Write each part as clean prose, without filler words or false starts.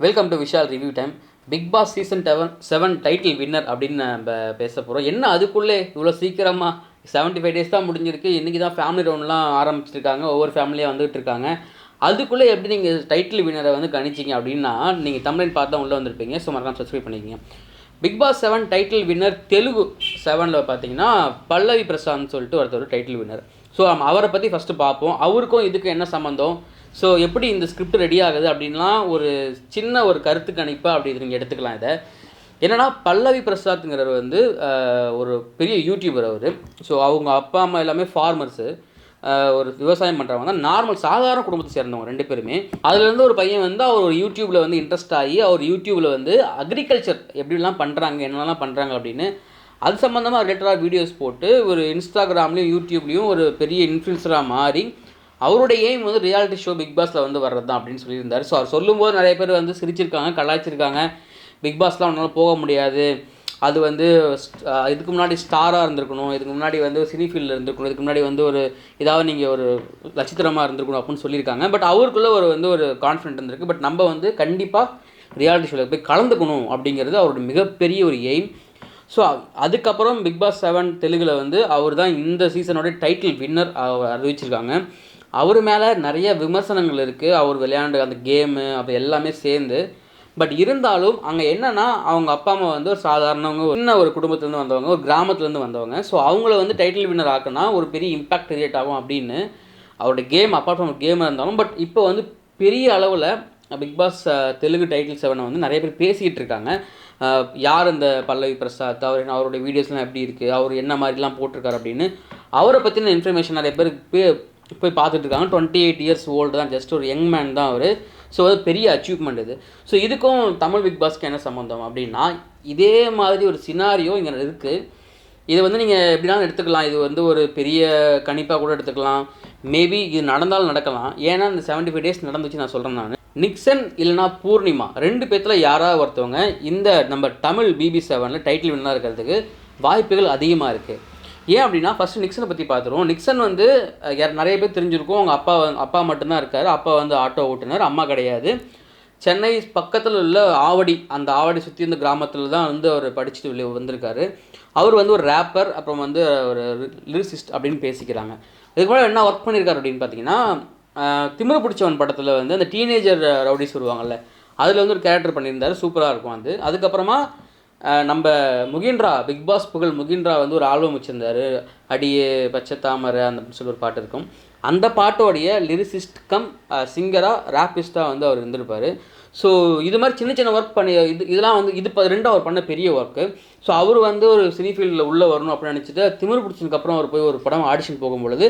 Welcome to Vishal review time. Bigg Boss season 7 title winner அப்படின்னு நம்ம பேச போகிறோம். என்ன அதுக்குள்ளே இவ்வளோ சீக்கிரமாக 75 டேஸ் தான் முடிஞ்சிருக்கு. இன்றைக்கி தான் ஃபேமிலி ரவுண்ட்லாம் ஆரம்பிச்சிருக்காங்க. ஒவ்வொரு ஃபேமிலியாக வந்துகிட்டு இருக்காங்க. அதுக்குள்ளே எப்படி நீங்கள் டைட்டில் வின்னரை வந்து கணிச்சிங்க அப்படின்னா, நீங்கள் தமிழ் பார்த்து தான் உள்ளே வந்திருப்பீங்க. ஸோ மறக்காம சப்ஸ்கிரைப் பண்ணிக்கிங்க. Bigg Boss 7 title winner Telugu 7ல் பார்த்தீங்கன்னா பல்லவி பிரசாந்த் சொல்லிட்டு ஒருத்தர் டைட்டில் வின்னர். ஸோ அவரை பற்றி ஃபஸ்ட்டு பார்ப்போம். அவருக்கும் இதுக்கு என்ன சம்மந்தம், ஸோ எப்படி இந்த ஸ்கிரிப்ட் ரெடி ஆகுது அப்படின்லாம் ஒரு சின்ன ஒரு கருத்து கணிப்பாக அப்படி நீங்கள் எடுத்துக்கலாம். இதை என்னென்னா, பல்லவி பிரசாத்ங்கிறவர் வந்து ஒரு பெரிய யூடியூபர் அவர். ஸோ அவங்க அப்பா அம்மா எல்லாமே ஃபார்மர்ஸு, ஒரு விவசாயம் பண்ணுறவங்க தான். நார்மல் சாதாரண குடும்பத்தை சேர்ந்தவங்க 2 பேருமே. அதுலேருந்து ஒரு பையன் வந்து அவர் ஒரு யூடியூப்பில் வந்து இன்ட்ரெஸ்ட் ஆகி அவர் யூடியூப்பில் வந்து அக்ரிகல்ச்சர் எப்படிலாம் பண்ணுறாங்க, என்னெல்லாம் பண்ணுறாங்க அப்படின்னு அது சம்மந்தமாக ரிலேட்டடாக வீடியோஸ் போட்டு ஒரு இன்ஸ்டாகிராம்லேயும் யூடியூப்லேயும் ஒரு பெரிய இன்ஃப்ளூயன்சராக மாறி அவருடைய எய்ம் வந்து ரியாலிட்டி ஷோ பிக் பாஸில் வந்து வர்றது தான் அப்படின்னு சொல்லியிருந்தார். ஸோ அவர் சொல்லும்போது நிறைய பேர் வந்து சிரிச்சிருக்காங்க, கலாய்ச்சிருக்காங்க. பிக் பாஸ்லாம் அவனால் போக முடியாது, அது வந்து இதுக்கு முன்னாடி ஸ்டாராக இருந்திருக்கணும், இதுக்கு முன்னாடி வந்து சினி ஃபீல்டில் இருந்திருக்கணும், இதுக்கு முன்னாடி வந்து ஒரு ஏதாவது நீங்கள் ஒரு நட்சத்திரமாக இருந்திருக்கணும் அப்படின்னு சொல்லியிருக்காங்க. பட் அவருக்குள்ளே ஒரு கான்ஃபிடென்ட் இருந்திருக்கு. பட் நம்ம வந்து கண்டிப்பாக ரியாலிட்டி ஷோவில் போய் கலந்துக்கணும் அப்படிங்கிறது அவரோட மிகப்பெரிய ஒரு எய்ம். ஸோ அதுக்கப்புறம் பிக் பாஸ் 7 தெலுங்கில் வந்து அவர் தான் இந்த சீசனோட டைட்டில் வின்னர் அறிவிச்சிருக்காங்க. அவர் மேலே நிறைய விமர்சனங்கள் இருக்குது. அவர் விளையாண்டு அந்த கேமு அப்போ எல்லாமே சேர்ந்து. பட் இருந்தாலும் அங்கே என்னென்னா, அவங்க அப்பா அம்மா வந்து ஒரு சாதாரணவங்க, சின்ன ஒரு குடும்பத்துலேருந்து வந்தவங்க, ஒரு கிராமத்துலேருந்து வந்தவங்க. ஸோ அவங்கள வந்து டைட்டில் வின்னர் ஆக்குனா ஒரு பெரிய இம்பேக்ட் கிரியேட் ஆகும் அப்படின்னு அவருடைய கேம் அப்பார்ட் ஃப்ரம் கேமாக இருந்தாலும். பட் இப்போ வந்து பெரிய அளவில் பிக் பாஸ் தெலுங்கு டைட்டில் 7 வந்து நிறைய பேர் பேசிக்கிட்டு இருக்காங்க. யார் இந்த பல்லவி பிரசாத், அவருடைய வீடியோஸ்லாம் எப்படி இருக்குது, அவர் என்ன மாதிரிலாம் போட்டிருக்காரு அப்படின்னு அவரை பற்றின இன்ஃபர்மேஷன் நிறைய பேர் போய் பார்த்துட்டு இருக்காங்க. 28 இயர்ஸ் ஓல்டு தான், ஜஸ்ட் ஒரு யங் மேன் தான் அவர். ஸோ அது பெரிய அச்சீவ்மெண்ட் இது. ஸோ இதுக்கும் தமிழ் பிக் பாஸ்க்கு என்ன சம்மந்தம் அப்படின்னா, இதே மாதிரி ஒரு சினாரியோ இங்கே இருக்குது. இதை வந்து நீங்கள் எப்படினாலும் எடுத்துக்கலாம். இது வந்து ஒரு பெரிய கணிப்பாக கூட எடுத்துக்கலாம். மேபி இது நடந்தாலும் நடக்கலாம். ஏன்னா இந்த 75 டேஸ் நடந்துச்சு நான் சொல்கிறேன். நான் நிக்சன் இல்லைனா பூர்ணிமா 2 பேர்த்தில் யாராவது ஒருத்தவங்க இந்த நம்ம தமிழ் BB7 டைட்டில் வின்னராக இருக்கிறதுக்கு வாய்ப்புகள் அதிகமாக இருக்குது. ஏன் அப்படின்னா, ஃபஸ்ட்டு நிக்சனை பற்றி பார்த்துருவோம். நிக்சன் வந்து நிறைய பேர் தெரிஞ்சிருக்கும். அவங்க அப்பா மட்டும்தான் இருக்கார். அப்பா வந்து ஆட்டோ ஓட்டுனர், அம்மா கிடையாது. சென்னை பக்கத்தில் உள்ள ஆவடி, அந்த ஆவடி சுற்றி இந்த கிராமத்தில் தான் வந்து அவர் படிச்சுட்டு வந்திருக்காரு. அவர் வந்து ஒரு ரேப்பர், அப்புறம் வந்து ஒரு லிரிசிஸ்ட் அப்படின்னு பேசிக்கிறாங்க. இதுக்கு மேலே என்ன ஒர்க் பண்ணியிருக்காரு அப்படின்னு பார்த்தீங்கன்னா, திமிரு பிடிச்சவன் படத்தில் வந்து அந்த டீனேஜர் ரவுடிஸ் வருவாங்கள்ல, அதில் வந்து ஒரு கேரக்டர் பண்ணியிருந்தார். சூப்பராக இருக்கும் அது. அதுக்கப்புறமா நம்ம முகின்ரா, பிக் பாஸ் புகழ் முகின்ரா வந்து ஒரு ஆல்பம் வச்சுருந்தார், அடியே பச்சை தாமரை அந்த சொல்லி ஒரு பாட்டு இருக்கும். அந்த பாட்டோடைய லிரிசிஸ்ட் கம் சிங்கராக ரேப்பிஸ்ட்டாக வந்து அவர் இருந்திருப்பார். ஸோ இது மாதிரி சின்ன சின்ன ஒர்க் பண்ணி இதெல்லாம் வந்து இது 2 அவர் பண்ண பெரிய ஒர்க்கு. ஸோ அவர் வந்து ஒரு சினி ஃபீல்டில் உள்ளே வரணும் அப்படின்னு நினச்சிட்டு திமிரு பிடிச்சதுக்கப்புறம் அவர் போய் ஒரு படம் ஆடிஷன் போகும்பொழுது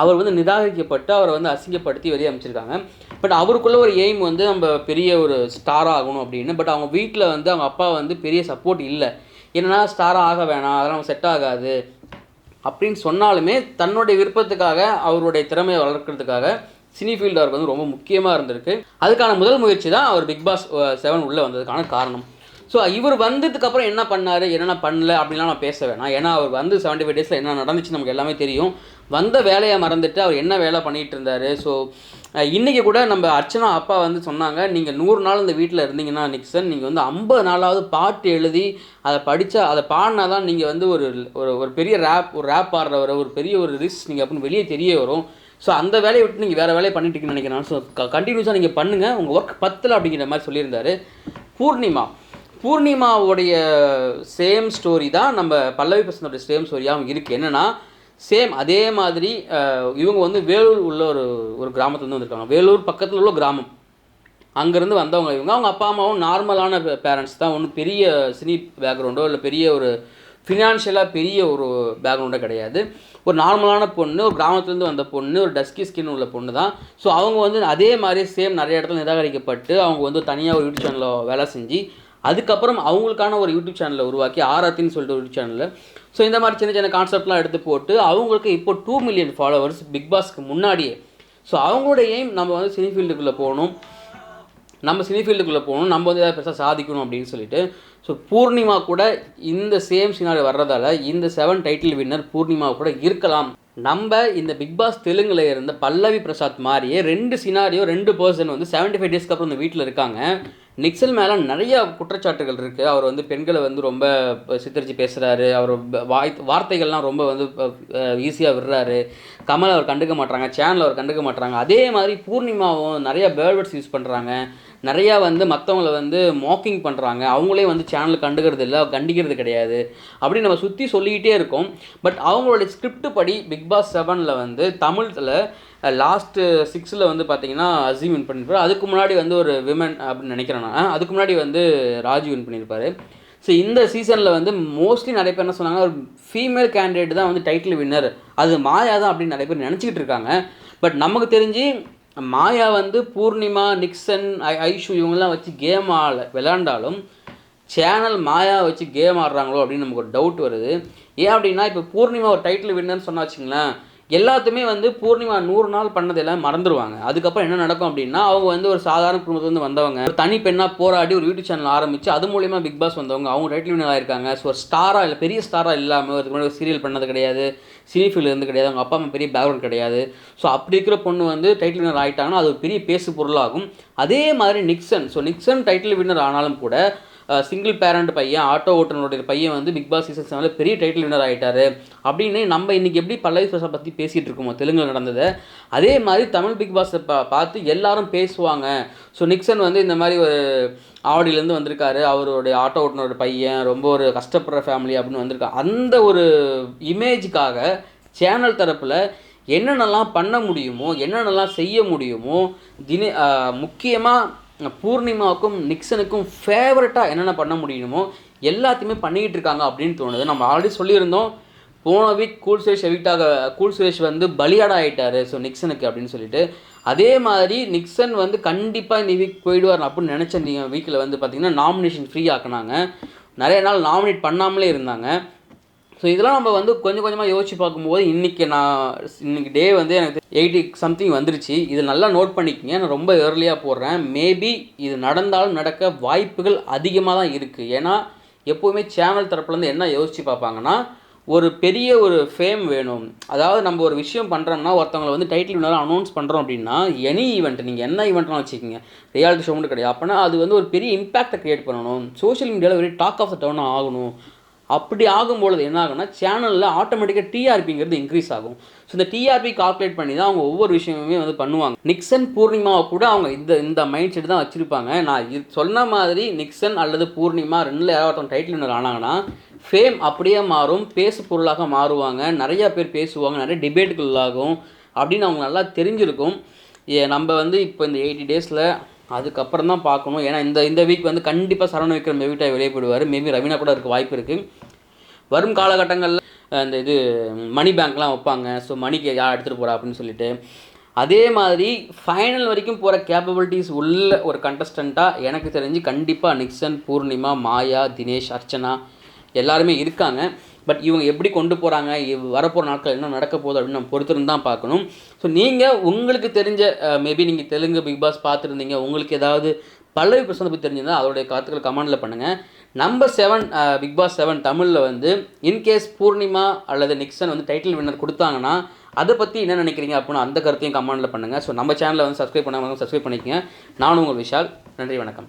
அவர் வந்து நிராகரிக்கப்பட்டு அவரை வந்து அசிங்கப்படுத்தி வெளியே அமைச்சிருக்காங்க. பட் அவருக்குள்ள ஒரு எய்ம் வந்து நம்ம பெரிய ஒரு ஸ்டாராக ஆகணும் அப்படின்னு. பட் அவங்க வீட்டில் வந்து அவங்க அப்பா வந்து பெரிய சப்போர்ட் இல்லை. என்னென்னா, ஸ்டாராக ஆக வேணாம், அதெல்லாம் செட் ஆகாது அப்படின்னு சொன்னாலுமே தன்னுடைய விருப்பத்துக்காக அவருடைய திறமையை வளர்க்குறதுக்காக சினி ஃபீல்டு அவருக்கு வந்து ரொம்ப முக்கியமாக இருந்திருக்கு. அதுக்கான முதல் முயற்சி தான் அவர் பிக் பாஸ் 7 உள்ளே வந்ததுக்கான காரணம். ஸோ இவர் வந்ததுக்கப்புறம் என்ன பண்ணார், என்னென்ன பண்ணல அப்படின்லாம் நான் பேச வேணாம். ஏன்னா அவர் வந்து 75 டேஸில் என்ன நடந்துச்சு நமக்கு எல்லாமே தெரியும். வந்த வேலையை மறந்துட்டு அவர் என்ன வேலை பண்ணிகிட்டு இருந்தார். ஸோ இன்றைக்கி கூட நம்ம அர்ச்சனா அப்பா வந்து சொன்னாங்க, நீங்கள் 100 நாள் இந்த வீட்டில் இருந்தீங்கன்னா நிக்சன், நீங்கள் வந்து 50 நாளாவது பாட்டு எழுதி அதை படித்தா, அதை பாடினா தான் நீங்கள் வந்து ஒரு பெரிய ரேப் பாடுறவர், ஒரு பெரிய ஒரு ரிஸ்க் நீங்கள் அப்படின்னு வெளியே தெரிய வரும். ஸோ அந்த வேலையை விட்டு நீங்கள் வேறு வேலையை பண்ணிட்டு நினைக்கிறேன். ஸோ கண்டினியூஸாக நீங்கள் பண்ணுங்கள், உங்கள் ஒர்க் பத்தலை அப்படிங்கிற மாதிரி சொல்லியிருந்தார். பூர்ணிமாவுடைய சேம் ஸ்டோரி தான் நம்ம பல்லவி பிரசாந்தோடைய சேம் ஸ்டோரியாகவும் இருக்குது. என்னென்னா, சேம் அதே மாதிரி இவங்க வந்து வேலூர் உள்ள ஒரு கிராமத்துலேருந்து வந்திருக்காங்க. வேலூர் பக்கத்தில் உள்ள கிராமம், அங்கேருந்து வந்தவங்க இவங்க. அவங்க அப்பா அம்மாவும் நார்மலான பேரண்ட்ஸ் தான், ஒன்றும் பெரிய சினி பேக்ரவுண்டோ இல்லை பெரிய ஒரு ஃபினான்ஷியலாக பெரிய ஒரு பேக்ரவுண்டோ கிடையாது. ஒரு நார்மலான பொண்ணு, ஒரு கிராமத்துலேருந்து வந்த பொண்ணு, ஒரு டஸ்கி ஸ்கின் உள்ள பொண்ணு தான். ஸோ அவங்க வந்து அதே மாதிரி சேம் நிறைய இடத்துல நிராகரிக்கப்பட்டு அவங்க வந்து தனியாக ஒரு யூடியூப் சேனலில் வேலை செஞ்சு அதுக்கப்புறம் அவங்களுக்கான ஒரு யூடியூப் சேனலை உருவாக்கி ஆராத்தின்னு சொல்லிட்டு ஒரு யூடியூப் சேனலில் ஸோ இந்த மாதிரி சின்ன சின்ன கான்செப்ட்லாம் எடுத்து போட்டு அவங்களுக்கு இப்போ 2 மில்லியன் ஃபாலோவர்ஸ் பிக் பாஸ்க்கு முன்னாடியே. ஸோ அவங்களோட எய்ம் நம்ம வந்து சினி ஃபீல்டுக்குள்ளே போகணும், நம்ம வந்து ஏதாவது பெருசாக சாதிக்கணும் அப்படின்னு சொல்லிட்டு. ஸோ பூர்ணிமா கூட இந்த சேம் சினாரி வர்றதால இந்த 7 டைட்டில் வின்னர் பூர்ணிமா கூட இருக்கலாம். நம்ம இந்த பிக் பாஸ் தெலுங்கில் இருந்த பல்லவி பிரசாத் மாதிரியே 2 பர்சன் வந்து 75 டேஸ்க்கு அப்புறம் இந்த வீட்டில் இருக்காங்க. நிக்சன் மேலே நிறைய குற்றச்சாட்டுகள் இருக்குது. அவர் வந்து பெண்களை வந்து ரொம்ப சித்தரித்து பேசுகிறாரு, அவர் வார்த்தைகள்லாம் ரொம்ப வந்து ஈஸியாக விடுறாரு. கமல் அவர் கண்டுக்க மாட்டாங்க, சேனல் அவர் கண்டுக்க மாட்டாங்க. அதே மாதிரி பூர்ணிமாவும் நிறையா பேர்ட்ஸ் யூஸ் பண்ணுறாங்க, நிறையா வந்து மற்றவங்கள வந்து மாக்கிங் பண்ணுறாங்க, அவங்களே வந்து சேனல் கண்டுக்கிறது இல்லை, கண்டிக்கிறது கிடையாது அப்படி நம்ம சுற்றி சொல்லிக்கிட்டே இருக்கோம். பட் அவங்களுடைய ஸ்கிரிப்ட் படி பிக் பாஸ் 7ல் வந்து தமிழில் லாஸ்ட்டு 6ல் வந்து பார்த்தீங்கன்னா அசீம் வின் பண்ணியிருப்பார். அதுக்கு முன்னாடி வந்து ஒரு விமன் அப்படின்னு நினைக்கிறேன் நான். அதுக்கு முன்னாடி வந்து ராஜு வின் பண்ணியிருப்பார். ஸோ இந்த சீசனில் வந்து மோஸ்ட்லி நிறைய பேர் என்ன சொன்னாங்க, ஒரு ஃபீமேல் கேண்டிடேட் தான் வந்து டைட்டில் வின்னர், அது மாயா தான் அப்படின்னு நிறைய பேர் நினச்சிக்கிட்டு இருக்காங்க. பட் நமக்கு தெரிஞ்சு மாயா வந்து பூர்ணிமா, நிக்சன், ஐஷு இவங்கெல்லாம் வச்சு கேம் விளையாண்டாலும் சேனல் மாயா வச்சு கேம் ஆடுறாங்களோ அப்படின்னு நமக்கு ஒரு டவுட் வருது. ஏன் அப்படின்னா இப்போ பூர்ணிமா ஒரு டைட்டில் வின்னர்னு சொன்னா வச்சுங்களேன், எல்லாத்துமே வந்து பூர்ணிமா 100 நாள் பண்ணது எல்லாம் மறந்துடுவாங்க. அதுக்கப்புறம் என்ன நடக்கும் அப்படின்னா, அவங்க வந்து ஒரு சாதாரண குடும்பத்துலேருந்து வந்தவங்க, ஒரு தனி பெண்ணாக போராடி ஒரு யூடியூப் சேனல் ஆரம்பித்து அது மூலியமாக பிக் பாஸ் வந்தவங்க, அவங்க டைட்டில் வின்னர் ஆயிருக்காங்க. ஸோ ஒரு ஸ்டாராக இல்லை, பெரிய ஸ்டாராக இல்லாமல், அதுக்கு முன்னாடி ஒரு சீரியல் பண்ணது கிடையாது, சினி ஃபீல்டு இருந்து கிடையாது, அவங்க அப்பா அம்மா பெரிய பேக்ரவுண்ட் கிடையாது. ஸோ அப்படி இருக்கிற பொண்ணு வந்து டைட்டில் வின்னர் ஆகிட்டாங்கன்னா அது ஒரு பெரிய பேசு பொருளாகும். அதே மாதிரி Nixon, so Nixon title winner ஆனாலும் கூட சிங்கிள் பேரண்ட் பையன், ஆட்டோ ஓட்டுநருடைய பையன் வந்து பிக் பாஸ் சீசன் 7 பெரிய டைட்டில் வின்னர் ஆகிட்டாரு அப்படின்னு நம்ம இன்றைக்கி எப்படி பல்லவி பிரசாத் பற்றி பேசிகிட்டு இருக்கோமோ தெலுங்கில் நடந்ததை, அதே மாதிரி தமிழ் பிக் பாஸை பார்த்து எல்லாரும் பேசுவாங்க. ஸோ நிக்சன் வந்து இந்த மாதிரி ஒரு ஆவடியிலேருந்து வந்திருக்காரு, அவருடைய ஆட்டோ ஓட்டுநரோட பையன், ரொம்ப ஒரு கஷ்டப்படுற ஃபேமிலி அப்படின்னு வந்திருக்காங்க. அந்த ஒரு இமேஜுக்காக சேனல் தரப்பில் என்னென்னலாம் பண்ண முடியுமோ, என்னென்னலாம் செய்ய முடியுமோ, முக்கியமாக பூர்ணிமாவுக்கும் நிக்சனுக்கும் ஃபேவரட்டாக என்னென்ன பண்ண முடியுமோ எல்லாத்தையுமே பண்ணிக்கிட்டு இருக்காங்க அப்படின்னு தோணுது. நம்ம ஆல்ரெடி சொல்லியிருந்தோம், போன வீக் கூல் சுரேஷ் வந்து பலியாடா ஆகிட்டார் ஸோ நிக்சனுக்கு அப்படின்னு சொல்லிட்டு. அதே மாதிரி நிக்சன் வந்து கண்டிப்பாக இந்த வீக் போயிடுவார் அப்படின்னு நினச்ச வீக்கில் வந்து பார்த்திங்கன்னா நாமினேஷன் ஃப்ரீ ஆக்குனாங்க. நிறைய நாள் நாமினேட் பண்ணாமலே இருந்தாங்க. ஸோ இதெல்லாம் நம்ம வந்து கொஞ்சம் கொஞ்சமாக யோசிச்சு பார்க்கும்போது இன்றைக்கி டே வந்து எனக்கு 80 சம்திங் வந்துருச்சு. இது நல்லா நோட் பண்ணிக்கோங்க, நான் ரொம்ப ஏர்லியாக போடுறேன். மேபி இது நடந்தாலும் நடக்க வாய்ப்புகள் அதிகமாக தான் இருக்குது. ஏன்னா எப்போவுமே சேனல் தரப்புலேருந்து என்ன யோசித்து பார்ப்பாங்கன்னா, ஒரு பெரிய ஒரு ஃபேம் வேணும். அதாவது நம்ம ஒரு விஷயம் பண்ணுறோம்னா, ஒருத்தவங்களை வந்து டைட்டில் வின்னர் அனௌன்ஸ் பண்ணுறோம் அப்படின்னா, எனி ஈவெண்ட், நீங்கள் என்ன ஈவெண்ட்லாம் வச்சுக்கோங்க, ரியாலிட்டி ஷோ மட்டும் கிடையாது. அப்போனா அது வந்து ஒரு பெரிய இம்பேக்டை க்ரியேட் பண்ணணும், சோஷியல் மீடியாவில் very talk of the town ஆகணும். அப்படி ஆகும்பொழுது என்ன ஆகும்னா, சேனலில் ஆட்டோமேட்டிக்காக டிஆர்பிங்கிறது இன்க்ரீஸ் ஆகும். ஸோ இந்த டிஆர்பி கால்குலேட் பண்ணி தான் அவங்க ஒவ்வொரு விஷயமுமே வந்து பண்ணுவாங்க. நிக்சன் பூர்ணிமாவை கூட அவங்க இந்த மைண்ட் செட் தான் வச்சுருப்பாங்க. நான் சொன்ன மாதிரி நிக்சன் அல்லது பூர்ணிமா ரெண்டில் யாராவது ஒருத்தவங்க டைட்டில் வின்னர் ஆனாங்கன்னா ஃபேம் அப்படியே மாறும், பேசு பொருளாக மாறுவாங்க, நிறையா பேர் பேசுவாங்க, நிறைய டிபேட்டுகள் ஆகும் அப்படின்னு அவங்க நல்லா தெரிஞ்சிருக்கும். நம்ம வந்து இப்போ இந்த 80 டேஸில் அதுக்கப்புறம் தான் பார்க்கணும். ஏன்னா இந்த வீக் வந்து கண்டிப்பாக சரவண விக்ரம் மேபிட்டாக வெளியே போயிடுவார். மேபி ரவீனா கூட இருக்க வாய்ப்பு இருக்குது. வரும் காலகட்டங்களில் இந்த மணி பேங்க்லாம் வைப்பாங்க. ஸோ மணிக்கு யார் எடுத்துகிட்டு போகிறா அப்படின்னு சொல்லிட்டு. அதே மாதிரி ஃபைனல் வரைக்கும் போகிற கேப்பபிலிட்டிஸ் உள்ள ஒரு கண்டஸ்டண்ட்டாக எனக்கு தெரிஞ்சு கண்டிப்பாக நிக்சன், பூர்ணிமா, மாயா, தினேஷ், அர்ச்சனா எல்லாருமே இருக்காங்க. பட் இவங்க எப்படி கொண்டு போகிறாங்க, வரப்போகிற நாட்கள் என்ன நடக்க போகுது அப்படின்னு நம்ம பொறுத்திருந்து தான் பார்க்கணும். ஸோ நீங்கள் உங்களுக்கு தெரிஞ்ச மேபி நீங்கள் தெலுங்கு பிக் பாஸ் பார்த்துருந்தீங்க, உங்களுக்கு ஏதாவது பல்லவி பிரசாந்த் பற்றி தெரிஞ்சிருந்தால் அதோடைய கருத்துக்கள் கமெண்டில் பண்ணுங்கள். நம்பர் 7 பிக் பாஸ் 7 தமிழில் வந்து இன்கேஸ் பூர்ணிமா அல்லது நிக்சன் வந்து டைட்டில் வின்னர் கொடுத்தாங்கன்னா அதை பற்றி என்ன நினைக்கிறீங்க அப்படின்னு அந்த கருத்தையும் கமெண்டில் பண்ணுங்கள். ஸோ நம்ம சேனலை வந்து சப்ஸ்கிரைப் பண்ணாமல் சப்ஸ்கிரைப் பண்ணிக்கங்க. நானும் உங்கள் விஷால். நன்றி, வணக்கம்.